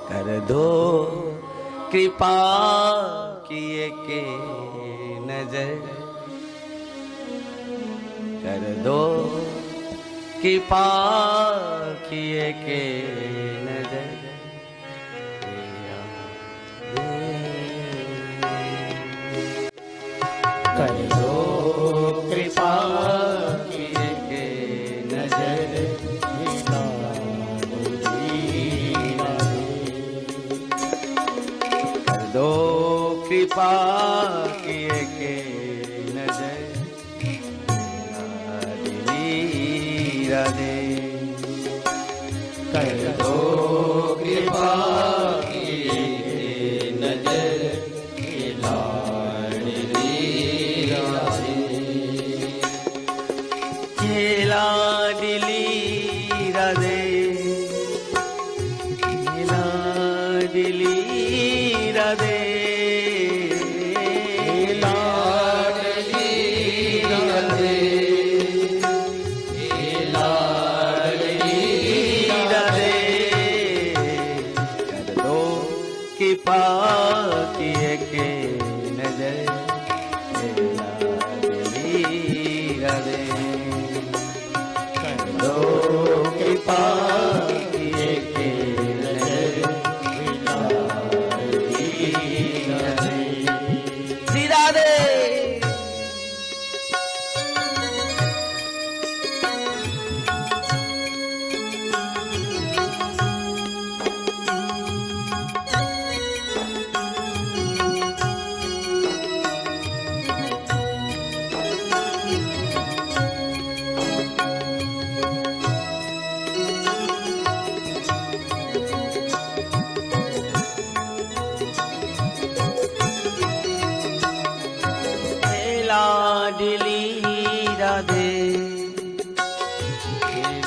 कर दो कृपा किए के नजर, कर दो कृपा किए के नजर। कर दो कृपा किए के नजर, कर दो कृपा किए के नजर। राधे कर दो कृपा किए के नजर, लाडली राधे, लाडली राधे, लाडली राधे, लाडली राधे, लाडली राधे। कर दो कृपा किए के नजर, लाडली राधे, कर दो कृपा किए के नजर, लाडली राधे। श्री राधे। लाडली राधे,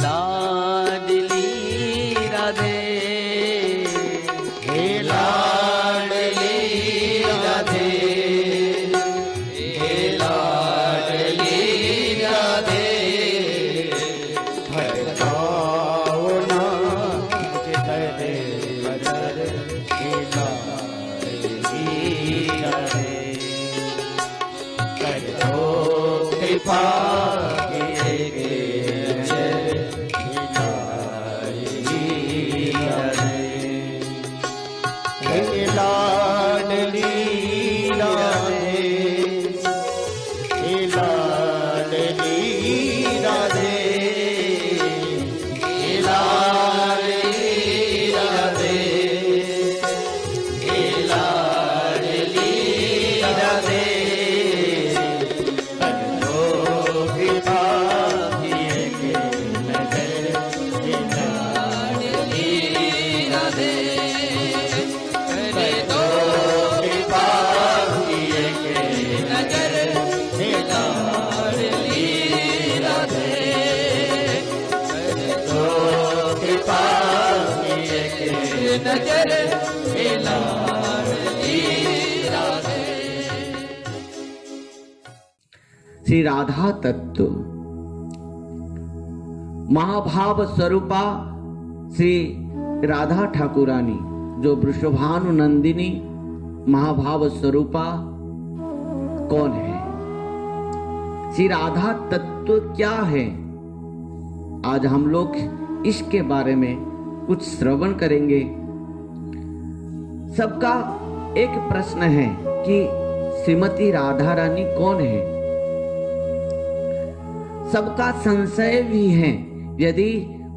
लाडली राधे, हे लाडली राधे, हे लाडली राधे। भटकाओ ना मुझे करे बदर, हे लाडली राधे, कर दो कृपा किए के नजर, लाडली राधे, हे लाडली राधे, हे लाडली राधे, हे लाडली राधे, हे लाडली राधे। नजर श्री राधा तत्व महाभाव स्वरूपा श्री राधा ठाकुरानी, जो वृषभानु नंदिनी महाभाव स्वरूपा कौन है? श्री राधा तत्व क्या है? आज हम लोग इसके बारे में कुछ श्रवण करेंगे। सबका एक प्रश्न है कि श्रीमती राधा रानी कौन है? सबका संशय भी है, यदि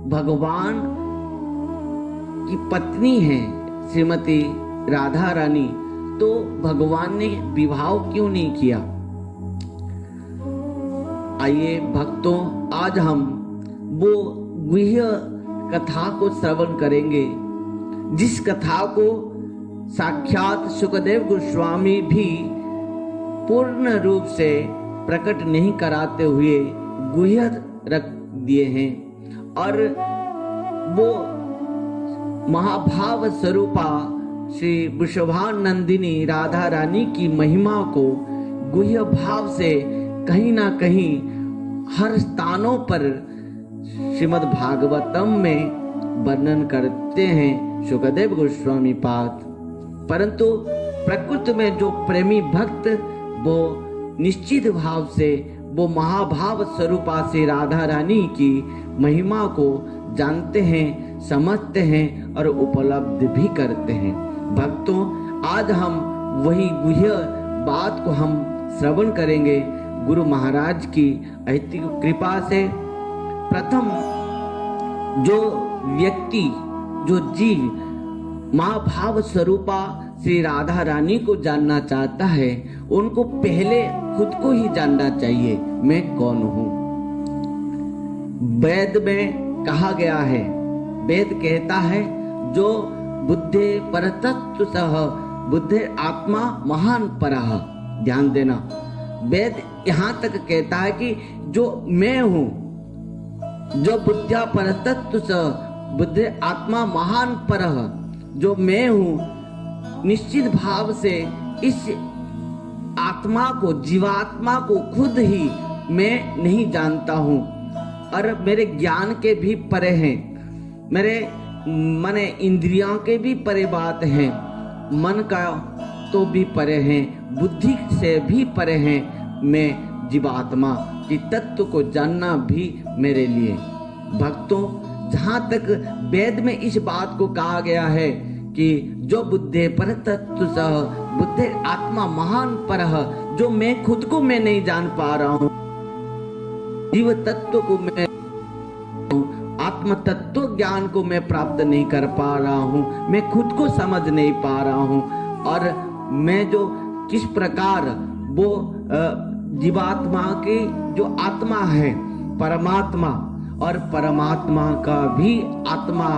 भगवान की पत्नी है श्रीमती राधा रानी, तो भगवान ने विवाह क्यों नहीं किया? आइए भक्तों, आज हम वो गुह्य कथा को श्रवण करेंगे, जिस कथा को साक्षात सुखदेव गोस्वामी भी पूर्ण रूप से प्रकट नहीं कराते हुए गुह्य रख दिए हैं। और वो महाभाव स्वरूपा श्री वृषभानंदिनी राधा रानी की महिमा को गुह्य भाव से कहीं ना कहीं हर स्थानों पर श्रीमद् भागवतम में वर्णन करते हैं। सुखदेव गोस्वामी पाद। परंतु प्रकृति में जो प्रेमी भक्त वो निश्चित भाव से वो महाभाव स्वरूपा से राधा रानी की महिमा को जानते हैं, समझते हैं और उपलब्ध भी करते हैं। भक्तों, आज हम वही गुह्य बात को हम श्रवण करेंगे गुरु महाराज की ऐतिक कृपा से। प्रथम जो व्यक्ति, जो जीव महाभाव स्वरूपा श्री राधा रानी को जानना चाहता है, उनको पहले खुद को ही जानना चाहिए, मैं कौन हूं। वेद में कहा गया है, वेद कहता है जो बुद्धे परतत्व सह बुद्धे आत्मा महान परः। ध्यान देना, वेद यहां तक कहता है कि जो मैं हूं, जो बुद्ध्या परतत्व सह बुद्धे आत्मा महान परः, जो मैं हूं, निश्चित भाव से इस आत्मा को, जीवात्मा को खुद ही मैं नहीं जानता हूं और मेरे ज्ञान के भी परे हैं, मेरे मन इंद्रियों के भी परे बात है, मन का तो भी परे हैं, बुद्धि से भी परे हैं। मैं जीवात्मा की तत्व को जानना भी मेरे लिए। भक्तों, जहां तक वेद में इस बात को कहा गया है कि जो बुद्धे पर तत्व सह बुद्धे आत्मा महान परः, जो मैं खुद को मैं नहीं जान पा रहा हूं, जीव तत्व को मैं, आत्म तत्व ज्ञान को मैं प्राप्त नहीं कर पा रहा हूं, मैं खुद को समझ नहीं पा रहा हूं और मैं जो किस प्रकार वो जीवात्मा की जो आत्मा है परमात्मा, और परमात्मा का भी आत्मा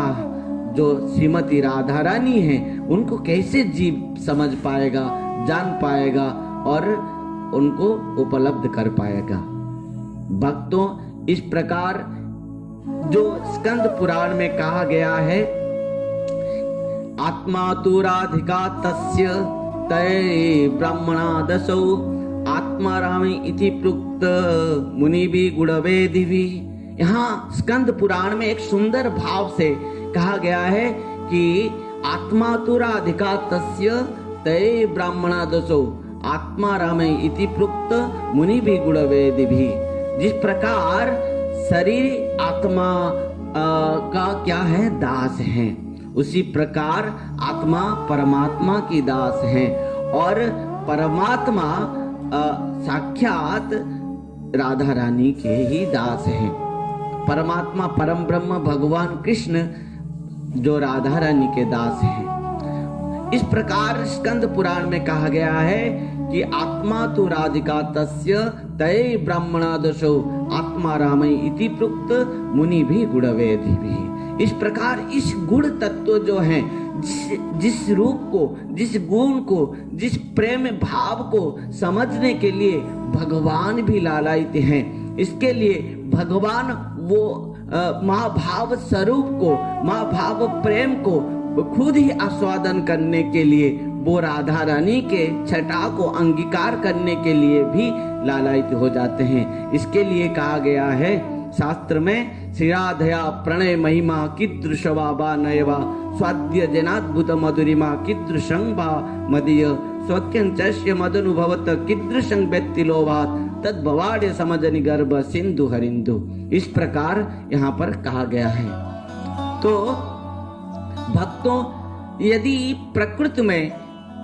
जो श्रीमती राधा रानी है, उनको कैसे जीव समझ पाएगा, जान पाएगा और उनको उपलब्ध कर पाएगा। भक्तों, इस प्रकार जो स्कंद पुराण में कहा गया है, आत्मा तु राधिका तस्य तय ब्राह्मणा दशौ आत्मा रामी इति प्रोक्त मुनि भी गुणवे दिवी। यहाँ स्कंद पुराण में एक सुंदर भाव से कहा गया है कि आत्मा तु राधिका तस्य तय ब्राह्मणा दशौ आत्मा रामे इति प्रोक्त मुनि भी गुणवे दिवी। जिस प्रकार शरीर आत्मा का क्या है, दास है, उसी प्रकार आत्मा परमात्मा की दास है और परमात्मा साक्षात राधा रानी के ही दास है। परमात्मा परम ब्रह्म भगवान कृष्ण जो राधा रानी के दास हैं। इस प्रकार स्कंद पुराण में कहा गया है कि आत्मा तो राधिका तस्य तय ब्राह्मणा दशो आत्मा रामई इति प्रोक्त मुनि भी गुणवे दिवी। इस प्रकार इस गुण तत्व जो है, जिस रूप को, जिस गुण को, जिस प्रेम भाव को समझने के लिए भगवान भी लालायित हैं। इसके लिए भगवान वो महाभाव स्वरूप को, महाभाव प्रेम को खुद ही आस्वादन करने के लिए, वो राधा रानी के छटा को अंगीकार करने के लिए भी लालायित हो जाते हैं। इसके लिए कहा गया है शास्त्र में, श्री राधया प्रणय महिमा कीदृशवा वा नयवा स्वाद्य जनाद्भुत मधुरिमा कीदृशं वा मदीय स्वक्यंचस्य मदनुभवत कीदृशं व्यक्तिलोभात् तद्भवाड्य समजनि गर्भ सिंधु हरिंदु। इस प्रकार यहाँ पर कहा गया है। तो भक्तों, यदि प्रकृति में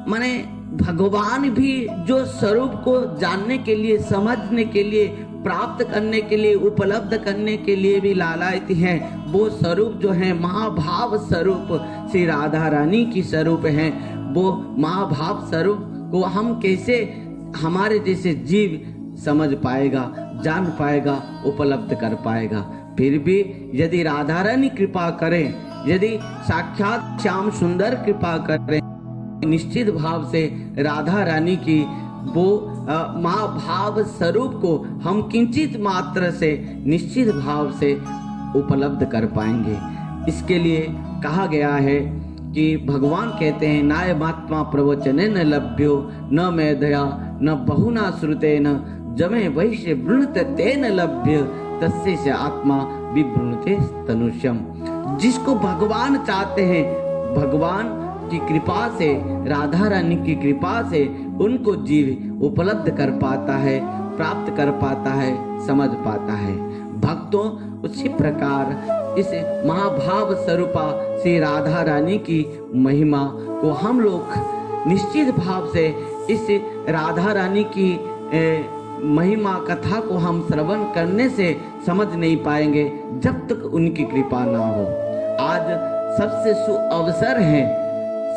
माने भगवान भी जो स्वरूप को जानने के लिए, समझने के लिए, प्राप्त करने के लिए, उपलब्ध करने के लिए भी लालायित हैं, वो स्वरूप जो है महाभाव स्वरूप श्री राधा रानी की स्वरूप है। वो महाभाव स्वरूप को हम कैसे, हमारे जैसे जीव समझ पाएगा, जान पाएगा, उपलब्ध कर पाएगा। फिर भी यदि राधा रानी कृपा करें, यदि साक्षात श्याम सुंदर कृपा करें, निश्चित भाव से राधा रानी की वो महाभाव स्वरूप को हम किंचित मात्र से निश्चित भाव से उपलब्ध कर पाएंगे। इसके लिए कहा गया है कि भगवान कहते हैं, नायमात्मा प्रवचने न लभ्यो न मेधया न बहुना श्रुते न जमे वैश्य वृणते तेन लभ्य तस्य से आत्मा विवृणते तनुष्यम। जिसको भगवान चाहते हैं भगवान की कृपा से, राधा रानी की कृपा से उनको जीव उपलब्ध कर पाता है, प्राप्त कर पाता है, समझ पाता है। भक्तों, उसी प्रकार इस महाभाव स्वरूपा श्री राधा रानी की महिमा को हम लोग निश्चित भाव से इस राधा रानी की महिमा कथा को हम श्रवण करने से समझ नहीं पाएंगे जब तक उनकी कृपा ना हो। आज सबसे सुअवसर है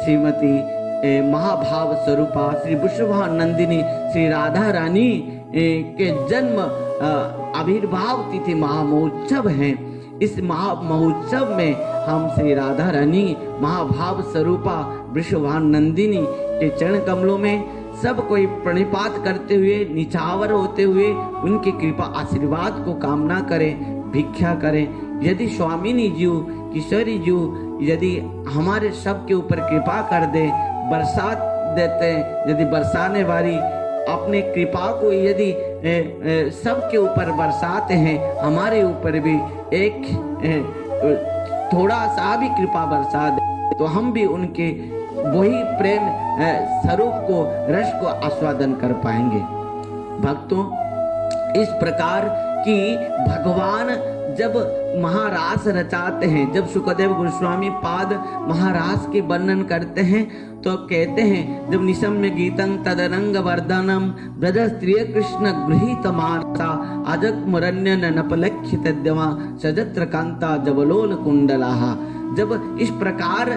श्रीमती महाभाव स्वरूपा श्री वृषभानंदिनी श्री राधा रानी के जन्म आविर्भाव तिथि महामहोत्सव है। इस महामहोत्सव में हम श्री राधा रानी महाभाव स्वरूपा वृषभानंदिनी के चरण कमलों में सब कोई प्रणिपात करते हुए, निछावर होते हुए उनकी कृपा आशीर्वाद को कामना करें, भिक्षा करें। यदि स्वामिनी जी, किशोरी जी यदि हमारे सब के ऊपर कृपा कर दे, बरसात देते हैं, यदि बरसाने वाली अपने कृपा को यदि सबके ऊपर बरसाते हैं, हमारे ऊपर भी एक थोड़ा सा भी कृपा बरसा दे तो हम भी उनके वही प्रेम स्वरूप को, रस को आस्वादन कर पाएंगे। भक्तों, इस प्रकार की भगवान जब महारास रचाते हैं, जब सुखदेव गोस्वामी पाद महारास के वर्णन करते हैं तो कहते हैं, जब निशम्य गीतं तदरंग वर्धनम ब्रज स्त्रिय कृष्ण गृहीत मानसा अजक मुरण्य नपलक्ष्य तद्यवा सजत्र कांता जबलोल कुंडलाहा। जब इस प्रकार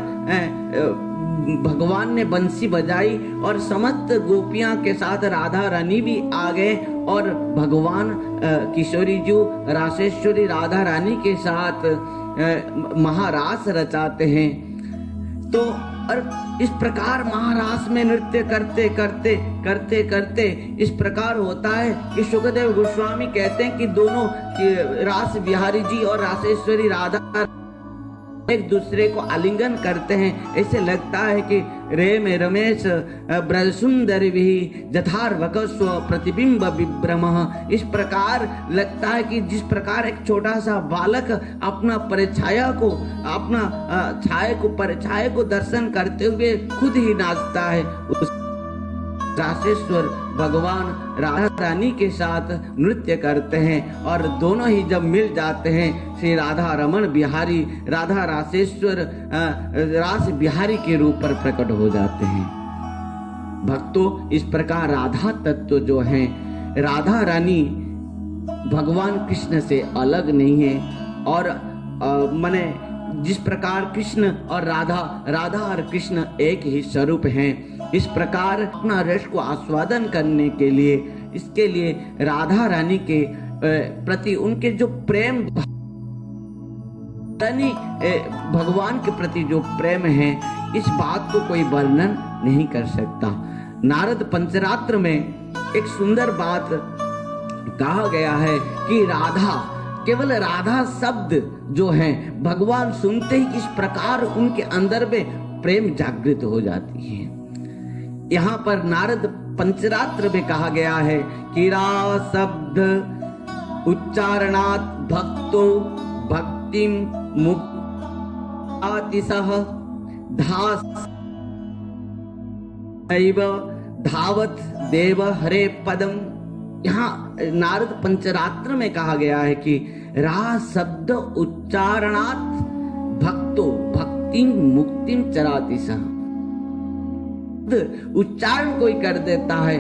भगवान ने बंसी बजाई और समस्त गोपियां के साथ राधा रानी भी आ गए और भगवान किशोरी जी रासेश्वरी राधा रानी के साथ महारास रचाते हैं। तो और इस प्रकार महारास में नृत्य करते करते करते करते इस प्रकार होता है कि सुखदेव गोस्वामी कहते हैं कि दोनों रास बिहारी जी और रासेश्वरी राधा एक दूसरे को आलिंगन करते हैं। ऐसे लगता है कि रे में रमेश ब्रज सुंदर भी जथार्वकस्व प्रतिबिंब विभ्रम। इस प्रकार लगता है कि जिस प्रकार एक छोटा सा बालक अपना परिछाया को, अपना परिछाया को दर्शन करते हुए खुद ही नाचता है, उस रासेश्वर भगवान राधा रानी के साथ नृत्य करते हैं और दोनों ही जब मिल जाते हैं श्री राधा रमण बिहारी, राधा रासेश्वर रास बिहारी के रूप पर प्रकट हो जाते हैं। भक्तों, इस प्रकार राधा तत्व जो है, राधा रानी भगवान कृष्ण से अलग नहीं है और माने जिस प्रकार कृष्ण और राधा और कृष्ण एक ही स्वरूप हैं, इस प्रकार अपना रस को आस्वादन करने के लिए, इसके लिए राधा रानी के प्रति उनके जो प्रेम, भगवान के प्रति जो प्रेम है, इस बात को कोई वर्णन नहीं कर सकता। नारद पंचरात्र में एक सुंदर बात कहा गया है कि राधा, केवल राधा शब्द जो है भगवान सुनते ही किस प्रकार उनके अंदर में प्रेम जागृत हो जाती है। यहाँ पर नारद पंचरात्र में कहा गया है कि रा शब्द उच्चारणात् भक्तो भक्तिम मुक्तिसह धावत देव हरे पदम। यहाँ नारद पंचरात्र में कहा गया है कि रा शब्द उच्चारणात् भक्तो भक्तिम मुक्तिम चराति सह। उच्चारण कोई कर देता है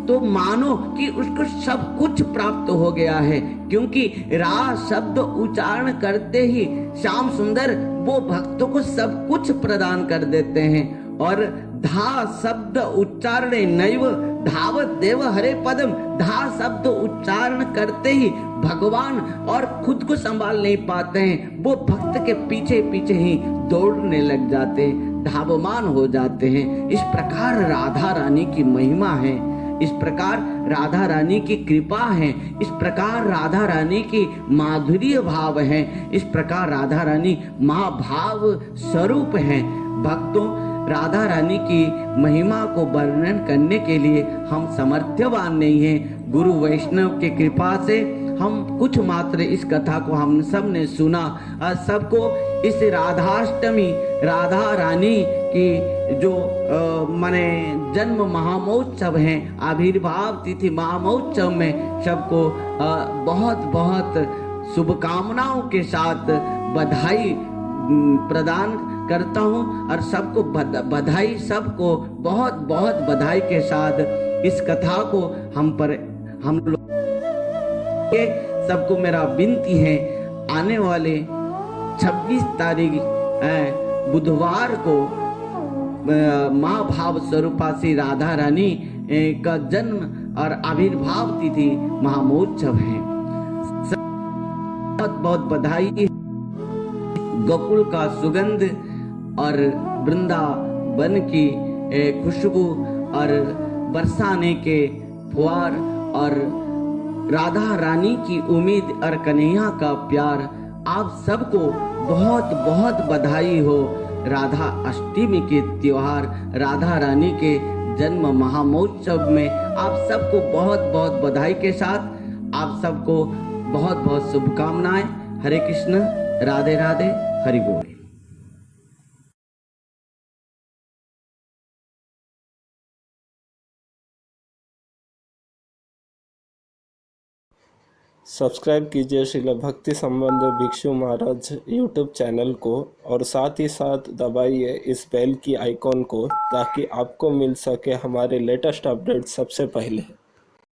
तो मानो कि उसको सब कुछ प्राप्त हो गया है, क्योंकि रा शब्द उच्चारण करते ही श्याम सुंदर वो भक्तों को सब कुछ प्रदान कर देते हैं। और धा शब्द उच्चारण नैव धावत देव हरे पदम। धा शब्द उच्चारण करते ही भगवान और खुद को संभाल नहीं पाते हैं, वो भक्त के पीछे पीछे ही दौड़ने लग जाते हैं, धावमान हो जाते हैं। इस प्रकार राधा रानी की महिमा है, इस प्रकार राधा रानी की कृपा है, इस प्रकार राधा रानी की माधुर्य भाव है, इस प्रकार राधा रानी महाभाव स्वरूप है। भक्तों, राधा रानी की महिमा को वर्णन करने के लिए हम समर्थवान नहीं हैं। गुरु वैष्णव की कृपा से हम कुछ मात्र इस कथा को हम सब ने सुना और सबको इस राधाष्टमी राधा रानी की जो माने जन्म महामहोत्सव है, आविर्भाव तिथि महामहोत्सव में सबको बहुत बहुत शुभकामनाओं के साथ बधाई प्रदान करता हूँ और सबको बधाई, सबको बहुत बहुत बधाई के साथ इस कथा को हम लोग के सबको मेरा विनती है, आने वाले 26 तारीख बुधवार को महाभाव स्वरूपा श्री राधा रानी का जन्म और आविर्भाव तिथि महामहोत्सव है। बहुत बहुत बधाई। गोकुल का सुगंध और वृंदावन की खुशबू और बरसाने के फुहार और राधा रानी की उम्मीद और कन्हैया का प्यार, आप सबको बहुत बहुत बधाई हो। राधा अष्टमी के त्योहार राधा रानी के जन्म महामहोत्सव में आप सबको बहुत बहुत बधाई के साथ आप सबको बहुत बहुत शुभकामनाएं। हरे कृष्ण, राधे राधे, हरि बोल। सब्सक्राइब कीजिए श्रील भक्ति संबंध भिक्षु महाराज यूट्यूब चैनल को और साथ ही साथ दबाइए इस बेल की आइकॉन को ताकि आपको मिल सके हमारे लेटेस्ट अपडेट सबसे पहले।